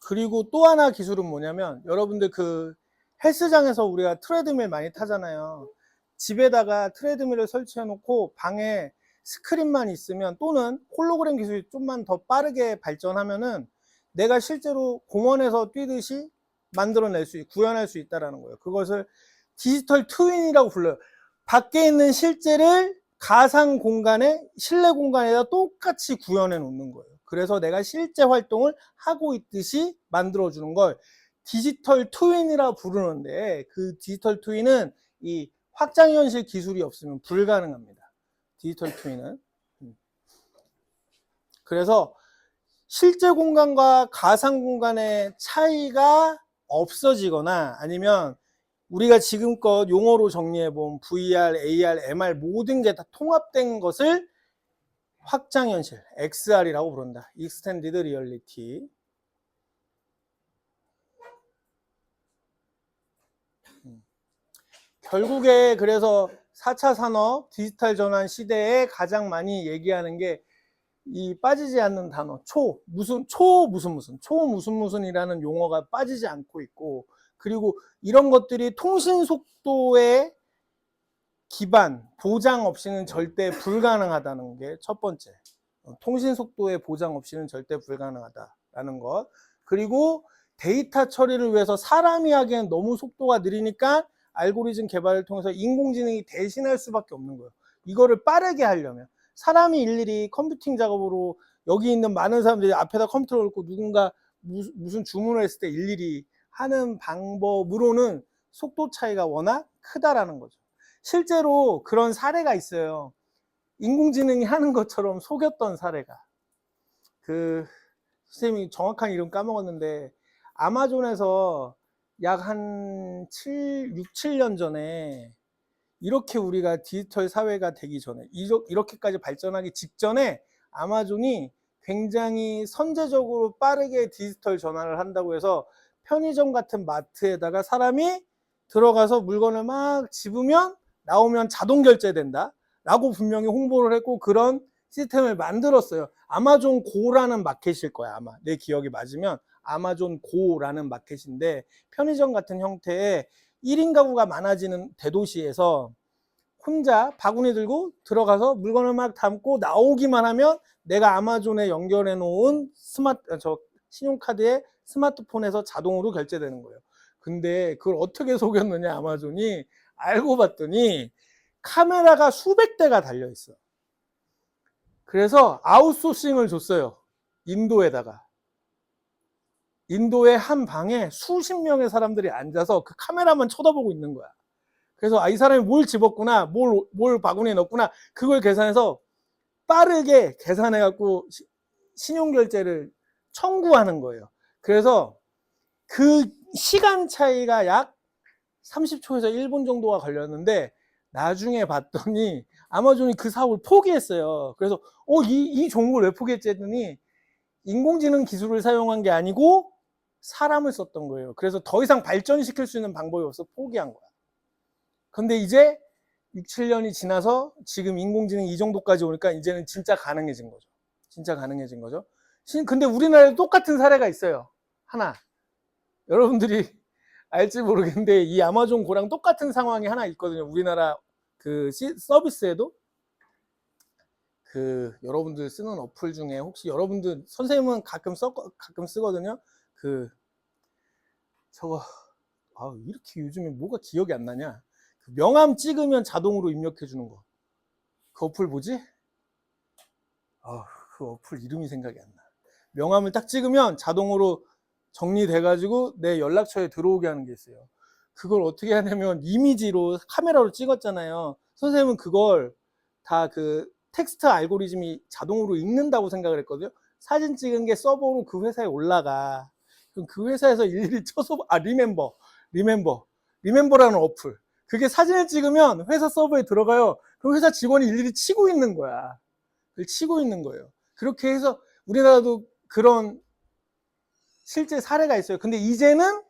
그리고 또 하나 기술은 뭐냐면, 여러분들 그 헬스장에서 우리가 트레드밀 많이 타잖아요. 집에다가 트레드밀을 설치해 놓고 방에 스크린만 있으면, 또는 홀로그램 기술이 좀만 더 빠르게 발전하면은 내가 실제로 공원에서 뛰듯이 만들어낼 수, 구현할 수 있다는 거예요. 그것을 디지털 트윈이라고 불러요. 밖에 있는 실제를 가상 공간에, 실내 공간에다 똑같이 구현해 놓는 거예요. 그래서 내가 실제 활동을 하고 있듯이 만들어주는 걸 디지털 트윈이라고 부르는데, 그 디지털 트윈은 이 확장현실 기술이 없으면 불가능합니다. 디지털 트윈은. 그래서 실제 공간과 가상 공간의 차이가 없어지거나, 아니면 우리가 지금껏 용어로 정리해본 VR, AR, MR 모든 게 다 통합된 것을 확장현실, XR이라고 부른다. Extended Reality. 결국에 그래서 4차 산업 디지털 전환 시대에 가장 많이 얘기하는 게 이 빠지지 않는 단어, 초 무슨 무슨이라는 용어가 빠지지 않고 있고, 그리고 이런 것들이 통신 속도의 기반, 보장 없이는 절대 불가능하다는 게 첫 번째. 통신 속도의 보장 없이는 절대 불가능하다라는 것. 그리고 데이터 처리를 위해서 사람이 하기엔 너무 속도가 느리니까 알고리즘 개발을 통해서 인공지능이 대신할 수밖에 없는 거예요. 이거를 빠르게 하려면 사람이 일일이 컴퓨팅 작업으로, 여기 있는 많은 사람들이 앞에다 컴퓨터를 놓고 누군가 무슨 주문을 했을 때 일일이 하는 방법으로는 속도 차이가 워낙 크다라는 거죠. 실제로 그런 사례가 있어요. 인공지능이 하는 것처럼 속였던 사례가. 선생님이 정확한 이름 까먹었는데, 아마존에서 약 한 6, 7년 전에, 이렇게 우리가 디지털 사회가 되기 전에, 이렇게까지 발전하기 직전에 아마존이 굉장히 선제적으로 빠르게 디지털 전환을 한다고 해서 편의점 같은 마트에다가 사람이 들어가서 물건을 막 집으면 나오면 자동 결제된다 라고 분명히 홍보를 했고, 그런 시스템을 만들었어요. 아마존 고라는 마켓일 거야, 아마 내 기억이 맞으면. 아마존 고라는 마켓인데, 편의점 같은 형태의 1인 가구가 많아지는 대도시에서 혼자 바구니 들고 들어가서 물건을 막 담고 나오기만 하면 내가 아마존에 연결해 놓은 신용카드에 스마트폰에서 자동으로 결제되는 거예요. 근데 그걸 어떻게 속였느냐, 아마존이. 알고 봤더니 카메라가 수백 대가 달려 있어. 그래서 아웃소싱을 줬어요. 인도에다가. 인도의 한 방에 수십 명의 사람들이 앉아서 그 카메라만 쳐다보고 있는 거야. 그래서 이 사람이 뭘 집었구나, 뭘 바구니에 넣었구나, 그걸 계산해서 빠르게 계산해갖고 신용결제를 청구하는 거예요. 그래서 그 시간 차이가 약 30초에서 1분 정도가 걸렸는데, 나중에 봤더니 아마존이 그 사업을 포기했어요. 그래서 이 종목을 왜 포기했지 했더니 인공지능 기술을 사용한 게 아니고 사람을 썼던 거예요. 그래서 더 이상 발전시킬 수 있는 방법이 없어서 포기한 거야. 근데 이제 6, 7년이 지나서 지금 인공지능이 이 정도까지 오니까 이제는 진짜 가능해진 거죠. 진짜 가능해진 거죠. 근데 우리나라에 똑같은 사례가 있어요. 하나. 여러분들이 알지 모르겠는데 이 아마존 고랑 똑같은 상황이 하나 있거든요. 우리나라 그 서비스에도. 여러분들 쓰는 어플 중에 혹시 여러분들, 선생님은 가끔 쓰거든요. 이렇게 요즘에 뭐가 기억이 안 나냐. 명함 찍으면 자동으로 입력해 주는 거. 그 어플 뭐지? 그 어플 이름이 생각이 안 나. 명함을 딱 찍으면 자동으로 정리돼 가지고 내 연락처에 들어오게 하는 게 있어요. 그걸 어떻게 하냐면 이미지로 카메라로 찍었잖아요. 선생님은 그걸 다 텍스트 알고리즘이 자동으로 읽는다고 생각을 했거든요. 사진 찍은 게 서버로 그 회사에 올라가. 그럼 그 회사에서 일일이 쳐서, 리멤버라는 어플. 그게 사진을 찍으면 회사 서버에 들어가요. 그럼 회사 직원이 일일이 치고 있는 거야. 치고 있는 거예요. 그렇게 해서 우리나라도 그런 실제 사례가 있어요. 근데 이제는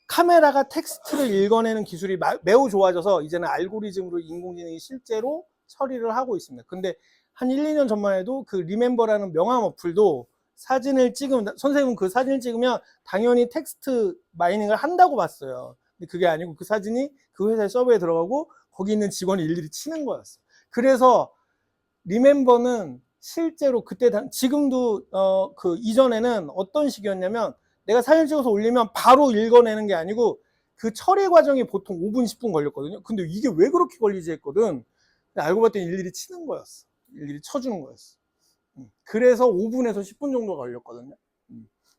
카메라가 텍스트를 읽어내는 기술이 매우 좋아져서 이제는 알고리즘으로 인공지능이 실제로 처리를 하고 있습니다. 근데 한 1, 2년 전만 해도 그 리멤버라는 명함 어플도 사진을 찍으면, 선생님은 그 사진을 찍으면 당연히 텍스트 마이닝을 한다고 봤어요. 근데 그게 아니고 그 사진이 그 회사의 서버에 들어가고 거기 있는 직원이 일일이 치는 거였어. 그래서 리멤버는 실제로 그때 지금도 그 이전에는 어떤 식이었냐면 내가 사진 찍어서 올리면 바로 읽어내는 게 아니고 그 처리 과정이 보통 5분 10분 걸렸거든요. 근데 이게 왜 그렇게 걸리지 했거든. 알고 봤더니 일일이 치는 거였어. 일일이 쳐주는 거였어. 그래서 5분에서 10분 정도 걸렸거든요.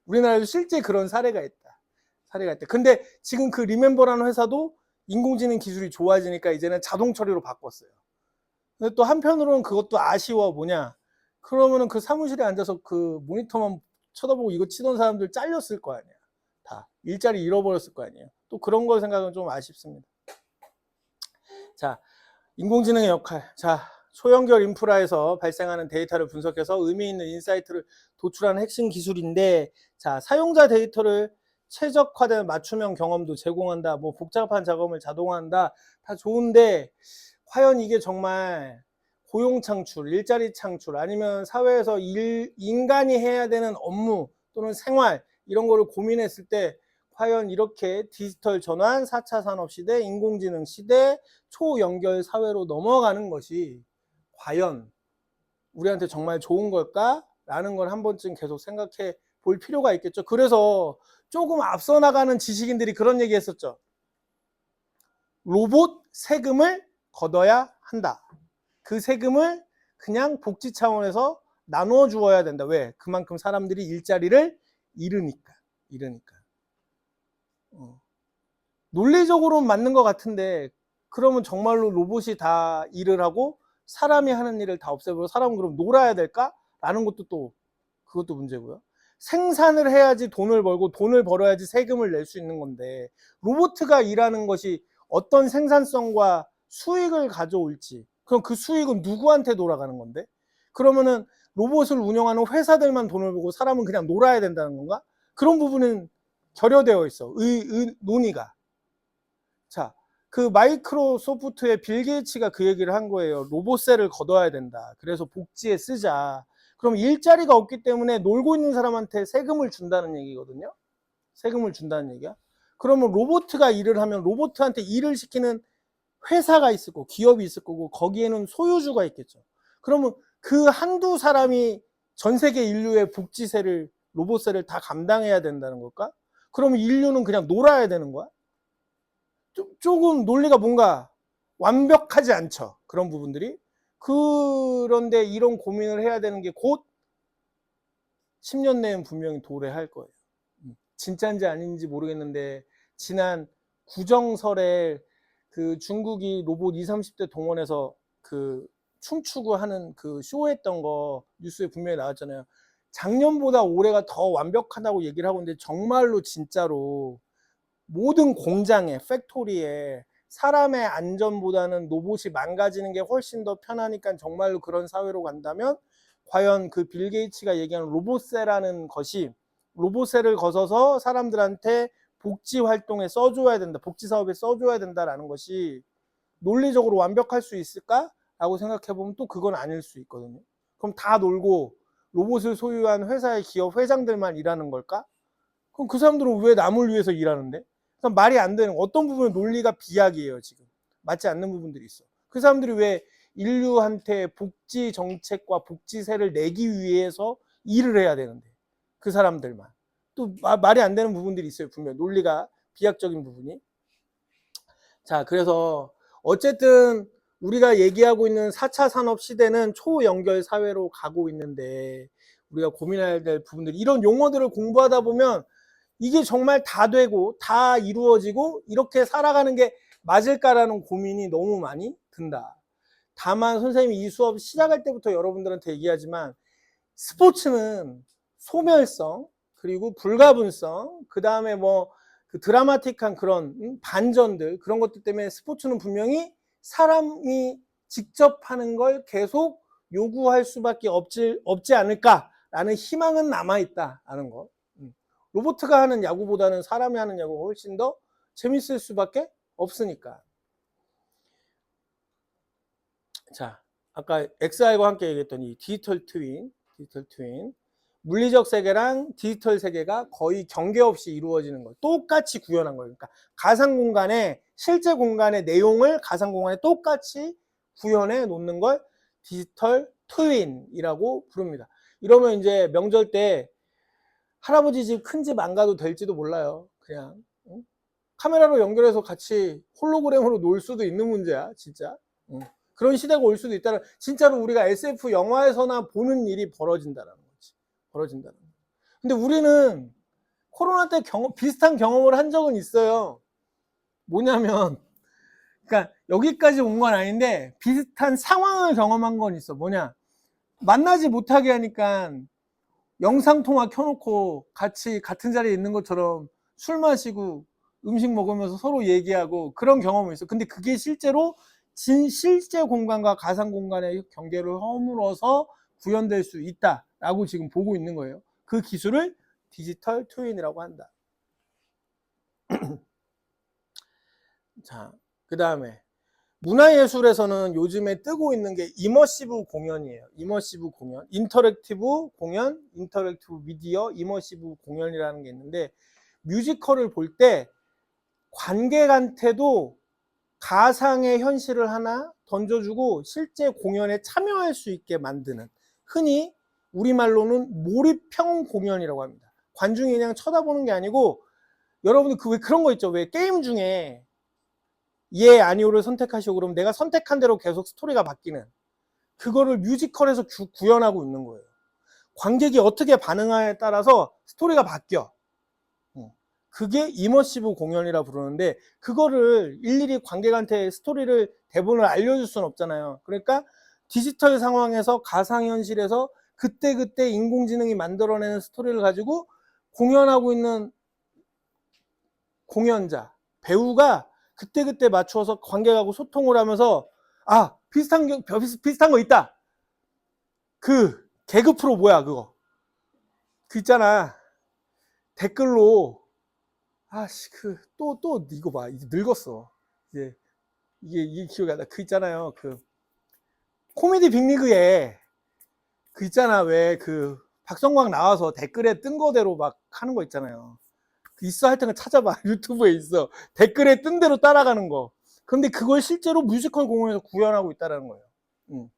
우리나라에도 실제 그런 사례가 있다. 근데 지금 그 리멤버라는 회사도 인공지능 기술이 좋아지니까 이제는 자동 처리로 바꿨어요. 근데 또 한편으로는 그것도 아쉬워. 뭐냐, 그러면은 그 사무실에 앉아서 그 모니터만 쳐다보고 이거 치던 사람들 잘렸을 거 아니야. 다 일자리 잃어버렸을 거 아니에요. 또 그런 걸 생각하면 좀 아쉽습니다. 자, 인공지능의 역할. 자, 소연결 인프라에서 발생하는 데이터를 분석해서 의미 있는 인사이트를 도출하는 핵심 기술인데, 자, 사용자 데이터를 최적화된 맞춤형 경험도 제공한다. 뭐 복잡한 작업을 자동화한다. 다 좋은데 과연 이게 정말 고용 창출, 일자리 창출, 아니면 사회에서 인간이 해야 되는 업무 또는 생활 이런 거를 고민했을 때 과연 이렇게 디지털 전환, 4차 산업 시대, 인공지능 시대, 초연결 사회로 넘어가는 것이 과연 우리한테 정말 좋은 걸까? 라는 걸 한 번쯤 계속 생각해 볼 필요가 있겠죠. 그래서 조금 앞서 나가는 지식인들이 그런 얘기 했었죠. 로봇 세금을 걷어야 한다. 그 세금을 그냥 복지 차원에서 나누어 주어야 된다. 왜? 그만큼 사람들이 일자리를 잃으니까. 논리적으로는 맞는 것 같은데 그러면 정말로 로봇이 다 일을 하고 사람이 하는 일을 다 없애버리고 사람은 그럼 놀아야 될까? 라는 것도 또 그것도 문제고요. 생산을 해야지 돈을 벌고 돈을 벌어야지 세금을 낼 수 있는 건데 로봇가 일하는 것이 어떤 생산성과 수익을 가져올지, 그럼 그 수익은 누구한테 돌아가는 건데? 그러면은 로봇을 운영하는 회사들만 돈을 벌고 사람은 그냥 놀아야 된다는 건가? 그런 부분은 결여되어 있어. 논의가. 자, 그 마이크로소프트의 빌 게이츠가 그 얘기를 한 거예요. 로봇세를 걷어야 된다. 그래서 복지에 쓰자. 그럼 일자리가 없기 때문에 놀고 있는 사람한테 세금을 준다는 얘기거든요. 세금을 준다는 얘기야. 그러면 로봇가 일을 하면 로봇한테 일을 시키는 회사가 있을 거고 기업이 있을 거고 거기에는 소유주가 있겠죠. 그러면 그 한두 사람이 전 세계 인류의 복지세를, 로봇세를 다 감당해야 된다는 걸까? 그러면 인류는 그냥 놀아야 되는 거야? 조금 논리가 뭔가 완벽하지 않죠. 그런 부분들이. 그런데 이런 고민을 해야 되는 게 곧 10년 내엔 분명히 도래할 거예요. 진짜인지 아닌지 모르겠는데 지난 구정설에 그 중국이 로봇 20, 30대 동원해서 그 춤추고 하는 그 쇼했던 거 뉴스에 분명히 나왔잖아요. 작년보다 올해가 더 완벽하다고 얘기를 하고 있는데 정말로 진짜로 모든 공장에, 팩토리에 사람의 안전보다는 로봇이 망가지는 게 훨씬 더 편하니까 정말로 그런 사회로 간다면 과연 그 빌 게이츠가 얘기하는 로봇세라는 것이 로봇세를 거둬서 사람들한테 복지 활동에 써줘야 된다, 복지 사업에 써줘야 된다라는 것이 논리적으로 완벽할 수 있을까? 라고 생각해보면 또 그건 아닐 수 있거든요. 그럼 다 놀고 로봇을 소유한 회사의 기업 회장들만 일하는 걸까? 그럼 그 사람들은 왜 남을 위해서 일하는데? 그러니까 말이 안 되는, 어떤 부분은 논리가 비약이에요. 지금 맞지 않는 부분들이 있어. 그 사람들이 왜 인류한테 복지 정책과 복지세를 내기 위해서 일을 해야 되는데, 그 사람들만 또 말이 안 되는 부분들이 있어요. 분명 논리가 비약적인 부분이. 자, 그래서 어쨌든 우리가 얘기하고 있는 4차 산업 시대는 초연결 사회로 가고 있는데 우리가 고민해야 될 부분들이, 이런 용어들을 공부하다 보면 이게 정말 다 되고 다 이루어지고 이렇게 살아가는 게 맞을까라는 고민이 너무 많이 든다. 다만 선생님이 이 수업 시작할 때부터 여러분들한테 얘기하지만 스포츠는 소멸성, 그리고 불가분성, 그 다음에 뭐 그 드라마틱한 그런 반전들, 그런 것들 때문에 스포츠는 분명히 사람이 직접 하는 걸 계속 요구할 수밖에 없지 않을까라는 희망은 남아있다라는 거. 로봇가 하는 야구보다는 사람이 하는 야구가 훨씬 더 재밌을 수밖에 없으니까. 자, 아까 XR과 함께 얘기했던 이 디지털 트윈. 물리적 세계랑 디지털 세계가 거의 경계 없이 이루어지는 거예요. 똑같이 구현한 거예요. 그러니까 가상 공간에 실제 공간의 내용을 가상 공간에 똑같이 구현해 놓는 걸 디지털 트윈이라고 부릅니다. 이러면 이제 명절 때 할아버지 집 큰 집 안 가도 될지도 몰라요. 그냥 카메라로 연결해서 같이 홀로그램으로 놀 수도 있는 문제야, 진짜. 그런 시대가 올 수도 있다는, 진짜로 우리가 SF 영화에서나 보는 일이 벌어진다는 거지. 벌어진다는 거지. 근데 우리는 코로나 때 비슷한 경험을 한 적은 있어요. 뭐냐면, 그러니까 여기까지 온 건 아닌데 비슷한 상황을 경험한 건 있어. 뭐냐? 만나지 못하게 하니까 영상통화 켜놓고 같이 같은 자리에 있는 것처럼 술 마시고 음식 먹으면서 서로 얘기하고 그런 경험이 있어. 근데 그게 실제로 실제 공간과 가상 공간의 경계를 허물어서 구현될 수 있다라고 지금 보고 있는 거예요. 그 기술을 디지털 트윈이라고 한다. 자, 그 다음에 문화예술에서는 요즘에 뜨고 있는 게 이머시브 공연이에요. 이머시브 공연, 인터랙티브 공연, 인터랙티브 미디어, 이머시브 공연이라는 게 있는데, 뮤지컬을 볼 때 관객한테도 가상의 현실을 하나 던져주고 실제 공연에 참여할 수 있게 만드는, 흔히 우리말로는 몰입형 공연이라고 합니다. 관중이 그냥 쳐다보는 게 아니고, 여러분들 왜 그런 거 있죠? 왜 게임 중에 예, 아니오를 선택하시고 그러면 내가 선택한 대로 계속 스토리가 바뀌는, 그거를 뮤지컬에서 구현하고 있는 거예요. 관객이 어떻게 반응하에 따라서 스토리가 바뀌어. 그게 이머시브 공연이라 부르는데, 그거를 일일이 관객한테 스토리를, 대본을 알려줄 수는 없잖아요. 그러니까 디지털 상황에서 가상현실에서 그때그때 인공지능이 만들어내는 스토리를 가지고 공연하고 있는 공연자, 배우가 그때그때 맞추어서 관객하고 소통을 하면서, 아, 비슷한 거 있다. 그 개그 프로 뭐야 그거, 그 있잖아, 댓글로, 아씨 그 또 이거 봐, 이제 늙었어. 이게 기억이 안 나. 그 있잖아요, 그 코미디 빅리그에 그 있잖아, 왜 그 박성광 나와서 댓글에 뜬 거대로 막 하는 거 있잖아요. 있어, 할 때는 찾아봐. 유튜브에 있어. 댓글에 뜬 대로 따라가는 거. 그런데 그걸 실제로 뮤지컬 공연에서 구현하고 있다는 거예요.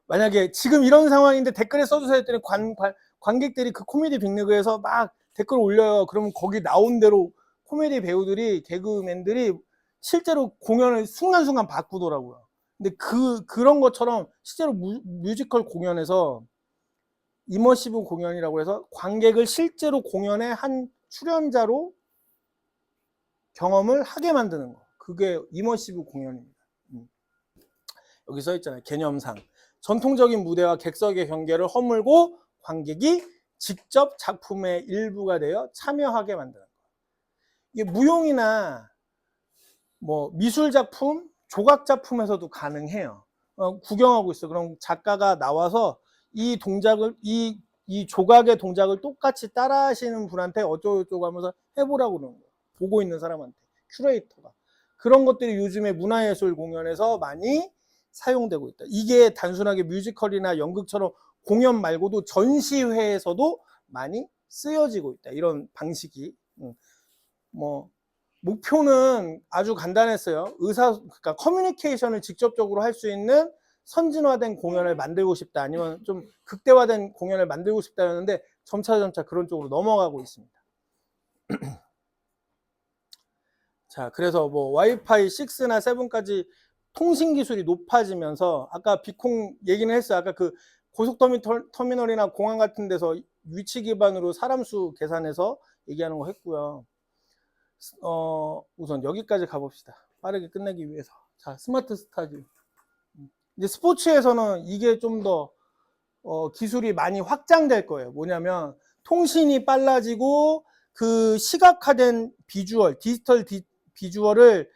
만약에 지금 이런 상황인데 댓글에 써주세요 했더니 관객들이 그 코미디 빅리그에서 막 댓글 올려요. 그러면 거기 나온 대로 코미디 배우들이, 개그맨들이 실제로 공연을 순간순간 바꾸더라고요. 근데 그런 것처럼 실제로 뮤지컬 공연에서 이머시브 공연이라고 해서 관객을 실제로 공연의 한 출연자로 경험을 하게 만드는 거, 그게 이머시브 공연입니다. 여기 써 있잖아요. 개념상 전통적인 무대와 객석의 경계를 허물고 관객이 직접 작품의 일부가 되어 참여하게 만드는 거. 이게 무용이나 뭐 미술 작품, 조각 작품에서도 가능해요. 구경하고 있어. 그럼 작가가 나와서 이 동작을, 이 조각의 동작을 똑같이 따라 하시는 분한테 어쩌고저쩌고 하면서 해보라고 그러는 거예요. 보고 있는 사람한테, 큐레이터가. 그런 것들이 요즘에 문화예술 공연에서 많이 사용되고 있다. 이게 단순하게 뮤지컬이나 연극처럼 공연 말고도 전시회에서도 많이 쓰여지고 있다. 이런 방식이. 뭐 목표는 아주 간단했어요. 그러니까 커뮤니케이션을 직접적으로 할 수 있는 선진화된 공연을 만들고 싶다, 아니면 좀 극대화된 공연을 만들고 싶다였는데 점차 그런 쪽으로 넘어가고 있습니다. 자, 그래서 뭐 와이파이 6나 7까지 통신 기술이 높아지면서, 아까 비콩 얘기는 했어요. 아까 그 고속터미널이나 공항 같은 데서 위치 기반으로 사람 수 계산해서 얘기하는 거 했고요. 우선 여기까지 가봅시다. 빠르게 끝내기 위해서. 자, 스마트 스타디. 이제 스포츠에서는 이게 좀 더 기술이 많이 확장될 거예요. 뭐냐면 통신이 빨라지고 그 시각화된 비주얼, 디지털 비주얼을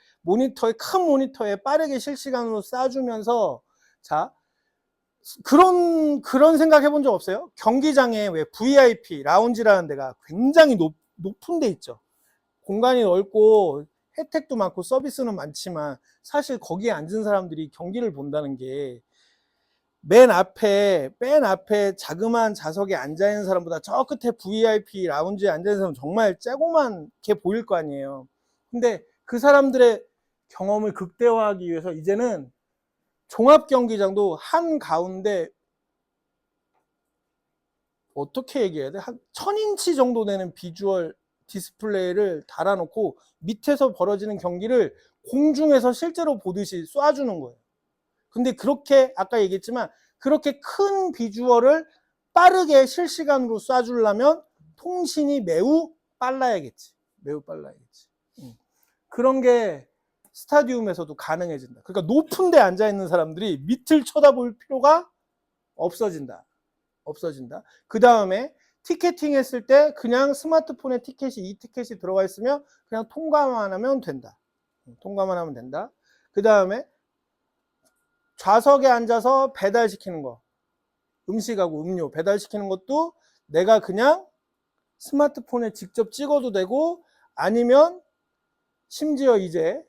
큰 모니터에 빠르게 실시간으로 쏴주면서, 자, 그런 생각 해본 적 없어요? 경기장에 왜 VIP 라운지라는 데가 굉장히 높은 데 있죠. 공간이 넓고 혜택도 많고 서비스는 많지만 사실 거기에 앉은 사람들이 경기를 본다는 게 맨 앞에 자그마한 좌석에 앉아있는 사람보다 저 끝에 VIP 라운지에 앉아있는 사람은 정말 쬐고만게 보일 거 아니에요. 근데 그 사람들의 경험을 극대화하기 위해서 이제는 종합경기장도 한가운데 어떻게 얘기해야 돼? 한 1000인치 정도 되는 비주얼 디스플레이를 달아놓고 밑에서 벌어지는 경기를 공중에서 실제로 보듯이 쏴주는 거예요. 근데 그렇게 아까 얘기했지만 그렇게 큰 비주얼을 빠르게 실시간으로 쏴주려면 통신이 매우 빨라야겠지. 매우 빨라야겠지. 그런 게 스타디움에서도 가능해진다. 그러니까 높은 데 앉아 있는 사람들이 밑을 쳐다볼 필요가 없어진다. 그 다음에 티켓팅 했을 때 그냥 스마트폰에 이 티켓이 들어가 있으면 그냥 통과만 하면 된다. 그 다음에 좌석에 앉아서 배달시키는 거, 음식하고 음료 배달시키는 것도 내가 그냥 스마트폰에 직접 찍어도 되고, 아니면 심지어 이제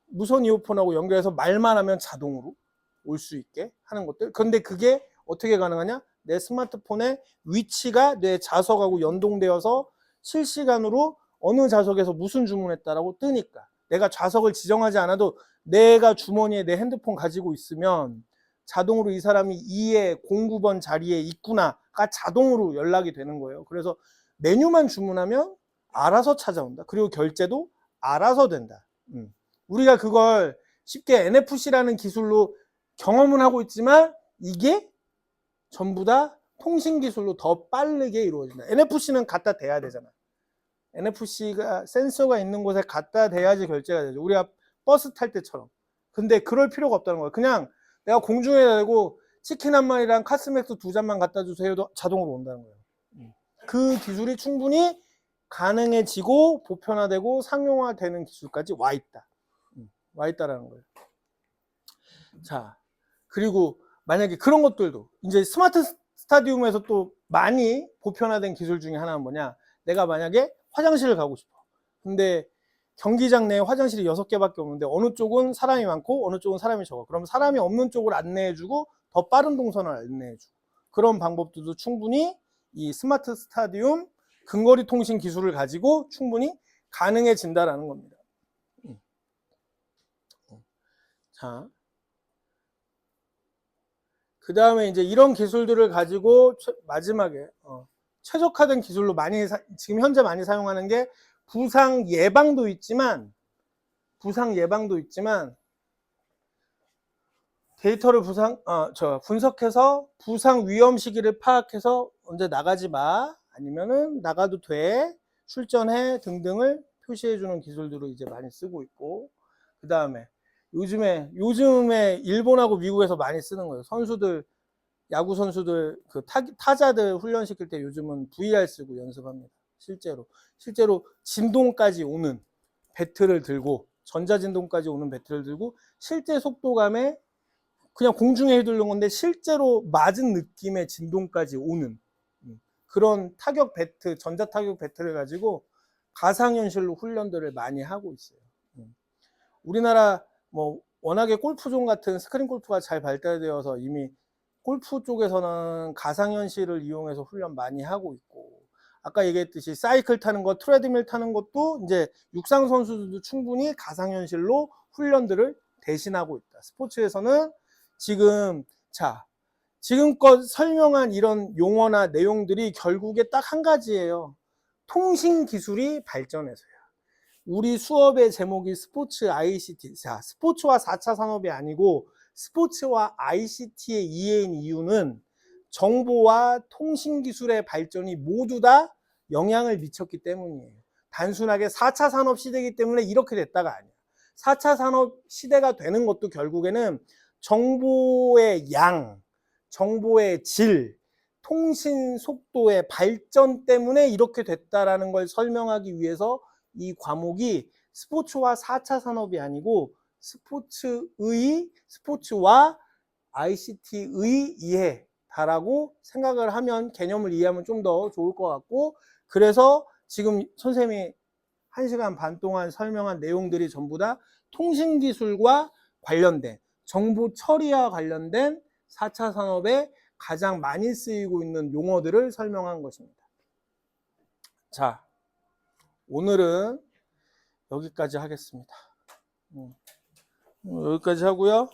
무선 이어폰하고 연결해서 말만 하면 자동으로 올 수 있게 하는 것들. 그런데 그게 어떻게 가능하냐? 내 스마트폰의 위치가 내 좌석하고 연동되어서 실시간으로 어느 좌석에서 무슨 주문했다라고 뜨니까, 내가 좌석을 지정하지 않아도 내가 주머니에 내 핸드폰 가지고 있으면 자동으로 이 사람이 2의 09번 자리에 있구나가 자동으로 연락이 되는 거예요. 그래서 메뉴만 주문하면 알아서 찾아온다. 그리고 결제도 알아서 된다. 우리가 그걸 쉽게 NFC라는 기술로 경험은 하고 있지만 이게 전부 다 통신 기술로 더 빠르게 이루어진다. NFC는 갖다 대야 되잖아. NFC가 센서가 있는 곳에 갖다 대야지 결제가 되죠. 우리가 버스 탈 때처럼. 근데 그럴 필요가 없다는 거야. 그냥 내가 공중에 대고 치킨 한 마리랑 카스맥스 2잔만 갖다 주세요도 자동으로 온다는 거예요. 그 기술이 충분히 가능해지고 보편화되고 상용화되는 기술까지 와 있다라는 거예요. 자, 그리고 만약에 그런 것들도 이제 스마트 스타디움에서 또 많이 보편화된 기술 중에 하나는 뭐냐? 내가 만약에 화장실을 가고 싶어. 근데 경기장 내에 화장실이 6개밖에 없는데 어느 쪽은 사람이 많고 어느 쪽은 사람이 적어. 그럼 사람이 없는 쪽을 안내해주고 더 빠른 동선을 안내해주고, 그런 방법들도 충분히 이 스마트 스타디움 근거리 통신 기술을 가지고 충분히 가능해진다라는 겁니다. 자, 그 다음에 이제 이런 기술들을 가지고 마지막에 최적화된 기술로 지금 현재 많이 사용하는 게 부상 예방도 있지만 데이터를 분석해서 부상 위험 시기를 파악해서 언제 나가지 마, 아니면은 나가도 돼, 출전해 등등을 표시해주는 기술들을 이제 많이 쓰고 있고, 그 다음에 요즘에 일본하고 미국에서 많이 쓰는 거예요. 야구 선수들 타자들 훈련시킬 때 요즘은 VR 쓰고 연습합니다. 실제로 진동까지 오는 배트를 들고, 전자진동까지 오는 배트를 들고 실제 속도감에 그냥 공중에 휘두른 건데 실제로 맞은 느낌의 진동까지 오는 그런 전자 타격 배트를 가지고 가상현실로 훈련들을 많이 하고 있어요. 우리나라 워낙에 골프존 같은 스크린 골프가 잘 발달되어서 이미 골프 쪽에서는 가상현실을 이용해서 훈련 많이 하고 있고, 아까 얘기했듯이 사이클 타는 것, 트레드밀 타는 것도 이제 육상 선수들도 충분히 가상현실로 훈련들을 대신하고 있다. 스포츠에서는 지금껏 설명한 이런 용어나 내용들이 결국에 딱 한 가지예요. 통신 기술이 발전해서요. 우리 수업의 제목이 스포츠 ICT. 자, 스포츠와 4차 산업이 아니고 스포츠와 ICT의 이해인 이유는 정보와 통신 기술의 발전이 모두 다 영향을 미쳤기 때문이에요. 단순하게 4차 산업 시대이기 때문에 이렇게 됐다가 아니야. 4차 산업 시대가 되는 것도 결국에는 정보의 양, 정보의 질, 통신 속도의 발전 때문에 이렇게 됐다라는 걸 설명하기 위해서 이 과목이 스포츠와 4차 산업이 아니고 스포츠와 ICT의 이해다라고 생각을 하면, 개념을 이해하면 좀 더 좋을 것 같고, 그래서 지금 선생님이 1시간 반 동안 설명한 내용들이 전부 다 통신기술과 관련된, 정보 처리와 관련된 4차 산업에 가장 많이 쓰이고 있는 용어들을 설명한 것입니다. 자, 오늘은 여기까지 하겠습니다. 여기까지 하고요.